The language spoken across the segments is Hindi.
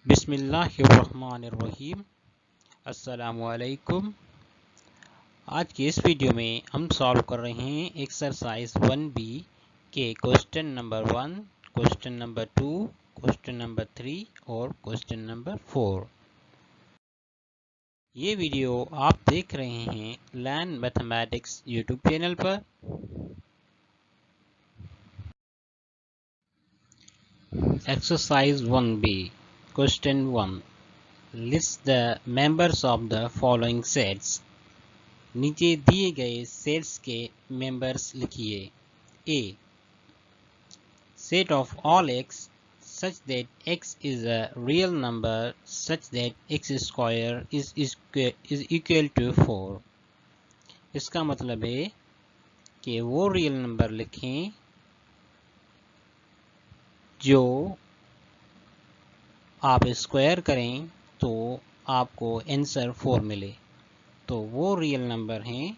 बिस्मिल्लाहिर्रहमानिर्रहीम। अस्सलामुअलैकुम। आज की इस वीडियो में हम सॉल्व कर रहे हैं एक्सरसाइज 1B के question number 1, question number 2, question number 3 और क्वेश्चन नंबर 4। ये वीडियो आप देख रहे हैं लर्न मैथमेटिक्स यूट्यूब चैनल पर। Exercise 1B question 1, list the members of the following sets. नीचे दिए गए सेट्स के मेंबर्स लिखिए। A, set of all x such that x is a real number such that x square is equal to 4। इसका मतलब है कि वो रियल नंबर लिखें जो आप स्क्वायर करें तो आपको आंसर 4 मिले। तो वो रियल नंबर हैं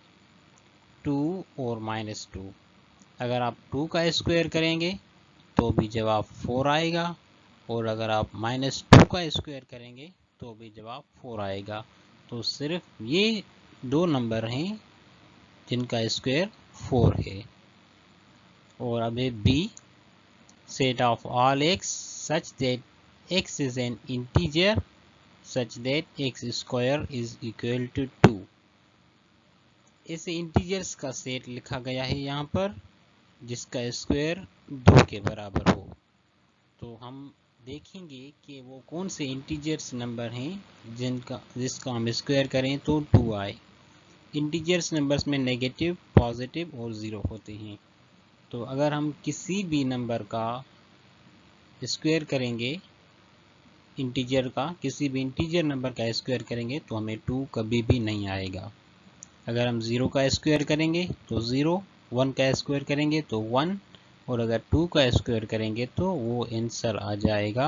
2 और -2। अगर आप 2 का स्क्वायर करेंगे तो भी जवाब 4 आएगा, और अगर आप -2 का स्क्वायर करेंगे तो भी जवाब 4 आएगा। तो सिर्फ ये दो नंबर हैं जिनका स्क्वायर 4 है। और अब है B, set of all x such that x is an integer such that x square is equal to 2। ऐसे इंटीजर्स का सेट लिखा गया है यहाँ पर जिसका स्क्वायर 2 के बराबर हो। तो हम देखेंगे कि वो कौन से इंटीजर्स नंबर हैं जिसका हम स्क्वायर करें तो 2 आए। इंटीजर्स नंबर्स में नेगेटिव, पॉजिटिव और 0 होते हैं। तो अगर हम किसी भी नंबर का स्क्वायर करेंगे, किसी भी इंटीजर नंबर का स्क्वायर करेंगे तो हमें 2 कभी भी नहीं आएगा। अगर हम 0 का स्क्वायर करेंगे तो 0, 1 का स्क्वायर करेंगे तो 1, और अगर 2 का स्क्वायर करेंगे तो वो आंसर आ जाएगा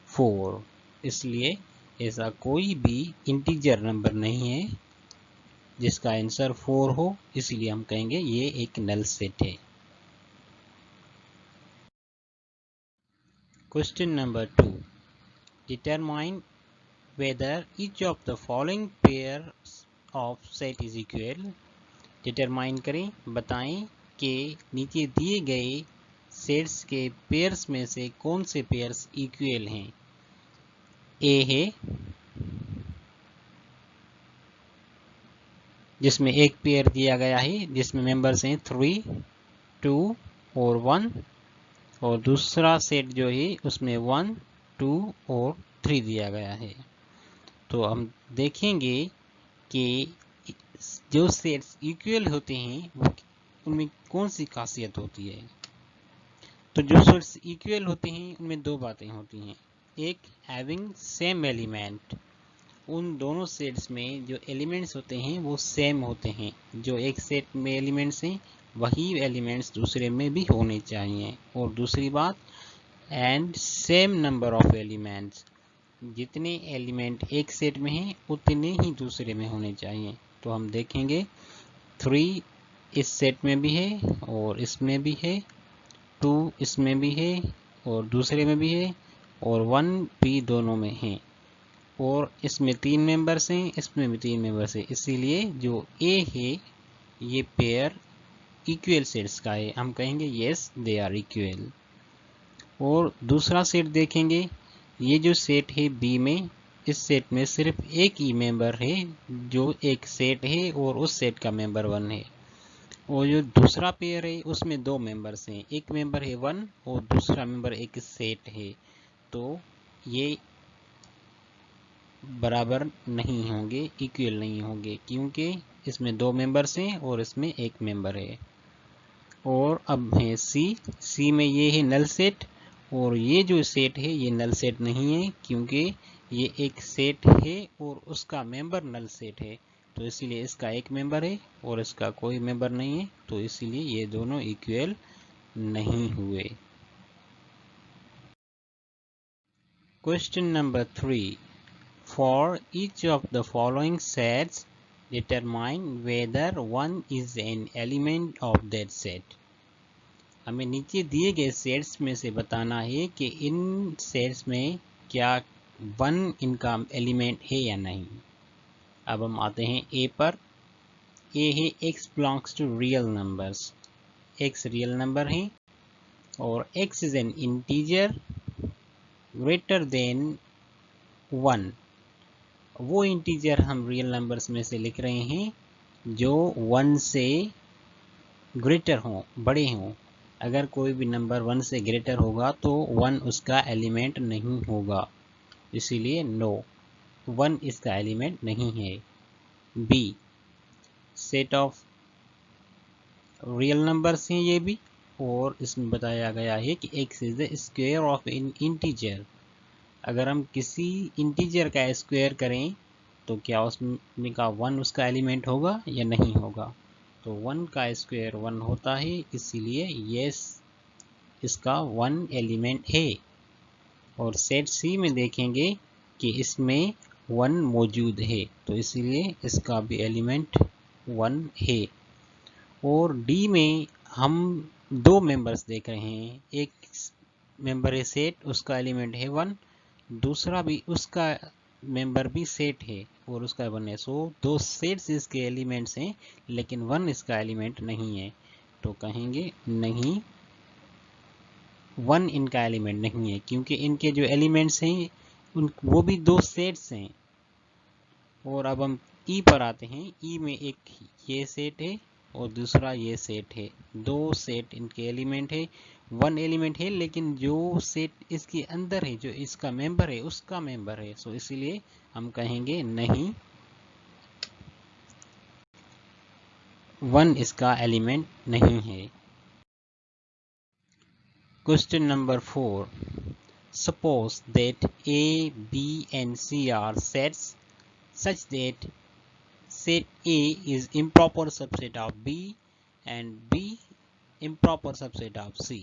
4। इसलिए ऐसा कोई भी इंटीजर नंबर नहीं है जिसका आंसर 4 हो, इसलिए हम कहेंगे ये एक नल सेट है। Question number 2, determine whether each of the following pair of set is equal. Determine करें, बताएं कि नीचे दिए गए सेट्स के पेयर्स में से कौन से पेयर्स इक्वल हैं। ए है जिसमें एक पेयर दिया गया है जिसमें मेंबर्स हैं 3, 2 और 1, और दूसरा सेट जो है उसमें 1, 2 और 3 दिया गया है। तो हम देखेंगे कि जो सेट्स इक्वल होते हैं उनमें कौन सी खासियत होती है। तो जो सेट्स इक्वल होते हैं उनमें दो बातें होती हैं। एक, हैविंग सेम एलिमेंट, उन दोनों सेट्स में जो एलिमेंट्स होते हैं वो सेम होते हैं। जो एक सेट में एलिमेंट्स हैं वही एलिमेंट्स दूसरे में भी होने चाहिए। और दूसरी बात, and same number of elements, जितने एलिमेंट एक सेट में हैं उतने ही दूसरे में होने चाहिए। तो हम देखेंगे 3 इस सेट में भी है और इसमें भी है, 2 इसमें भी है और दूसरे में भी है, और 1 भी दोनों में है, और इसमें 3 मेंबर्स हैं, इसमें भी 3 मेंबर्स हैं। इसीलिए जो ए है ये पेयर इक्वल सेट्स का है। हम कहेंगे यस दे आर इक्वल। और दूसरा सेट देखेंगे, ये जो सेट है बी में, इस सेट में सिर्फ एक ही मेंबर है जो एक सेट है और उस सेट का मेंबर 1 है। और जो दूसरा पेयर है उसमें 2 मेंबर्स हैं, एक मेंबर है 1 और दूसरा मेंबर एक सेट है। तो ये बराबर नहीं होंगे, इक्वल नहीं होंगे, क्योंकि इसमें 2 मेंबर्स हैं और इसमें एक मेंबर है। और अब है सी में ये है नल सेट, और ये जो सेट है ये नल सेट नहीं है क्योंकि ये एक सेट है और उसका मेंबर नल सेट है। तो इसीलिए इसका एक मेंबर है और इसका कोई मेंबर नहीं है, तो इसीलिए ये दोनों इक्वल नहीं हुए। Question number 3, for each of the following sets determine whether 1 is an element of that set। हमें नीचे दिए गए सेट्स में से बताना है कि इन सेट्स में क्या 1 इनका एलिमेंट है या नहीं। अब हम आते हैं ए पर। ए है x belongs to real numbers, x real number है और x is an integer greater than 1। वो इंटीजर हम रियल नंबर्स में से लिख रहे हैं जो 1 से ग्रेटर हों, बड़े हों। अगर कोई भी नंबर 1 से ग्रेटर होगा तो 1 उसका एलिमेंट नहीं होगा, इसीलिए नो, 1 इसका एलिमेंट नहीं है। B, set of real numbers हैं ये भी, और इसमें बताया गया है कि x is the square of in integer. अगर हम किसी इंटीजर का स्क्वायर करें तो क्या उसमें का 1 उसका एलिमेंट होगा या नहीं होगा। तो 1 का स्क्वायर 1 होता है, इसीलिए यस इसका 1 एलिमेंट है। और सेट सी में देखेंगे कि इसमें 1 मौजूद है, तो इसीलिए इसका भी एलिमेंट 1 है। और डी में हम 2 मेंबर्स देख रहे हैं, एक मेंबर है सेट, उसका एलिमेंट है 1, दूसरा भी उसका मेंबर भी सेट है और उसका 1 है। सो 2 सेट्स इसके एलिमेंट्स हैं, लेकिन 1 इसका एलिमेंट नहीं है। तो कहेंगे नहीं, 1 इनका एलिमेंट नहीं है, क्योंकि इनके जो एलिमेंट्स हैं वो भी 2 सेट्स हैं। और अब हम ई पर आते हैं। ई में एक ये सेट है और दूसरा ये सेट है, 2 सेट इनके एलिमेंट है। 1 एलिमेंट है, लेकिन जो सेट इसके अंदर है, जो इसका मेंबर है, उसका मेंबर है। सो इसीलिए हम कहेंगे नहीं, 1 इसका एलिमेंट नहीं है। Question number 4, suppose that A, B and C are sets such that set A is improper subset of B and B improper subset of C.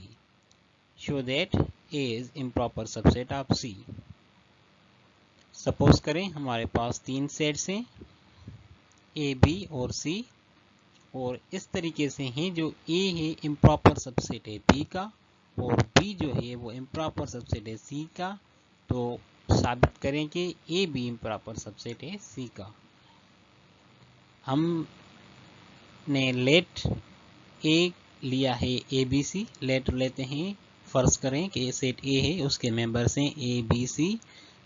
Show that A is improper subset of C. Suppose करें हमारे पास 3 सेट्स हैं A, B और C, और इस तरीके से हैं जो A है इम्प्रॉपर सबसेट है B का, और B जो है वो इम्प्रॉपर सबसेट है C का। तो साबित करें कि A भी इम्प्रॉपर सबसेट है C का। हमने लेट A लिया है ABC, लेट लेते हैं, फर्ज करें कि सेट A है, उसके मेंबर्स हैं ABC,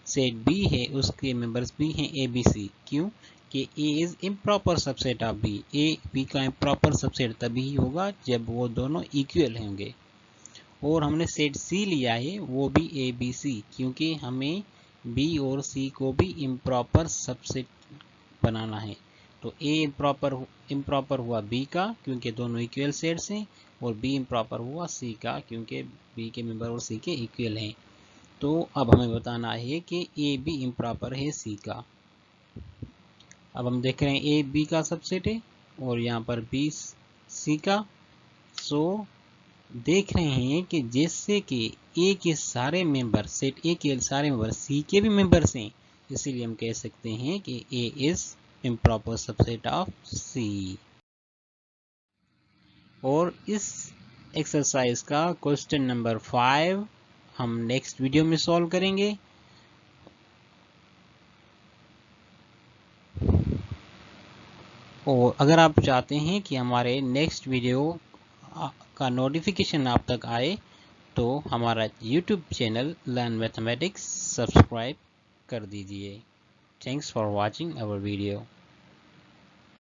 सेट B है, उसके मेंबर्स भी हैं ABC। क्यों कि A is improper subset of B, A B का इम्प्रॉपर सबसेट तभी होगा जब वो दोनों इक्वल होंगे। और हमने सेट C लिया है, वो भी ABC, क्योंकि हमें B और C को भी इम्प्रॉपर सबसेट बनाना है। तो A इम्प्रॉपर हुआ B का, क्योंकि दोनों इक्वल सेट्स हैं, और B इम्प्रॉपर हुआ C का, क्योंकि B के मेंबर और C के इक्वल हैं। तो अब हमें बताना है कि A भी इम्प्रॉपर है C का। अब हम देख रहे हैं A B का सबसेट है और यहाँ पर B C का। सो देख रहे हैं कि जैसे कि A के सारे मेंबर, सेट A के सारे मेंबर C के भी मेंबर्स हैं, इसीलिए हम कह सकते हैं कि A is improper subset of C। और इस एक्सरसाइज का क्वेश्चन नंबर 5 हम नेक्स्ट वीडियो में सॉल्व करेंगे। और अगर आप चाहते हैं कि हमारे नेक्स्ट वीडियो का नोटिफिकेशन आप तक आए तो हमारा YouTube channel learn mathematics subscribe कर दीजिए। Thanks for watching our video.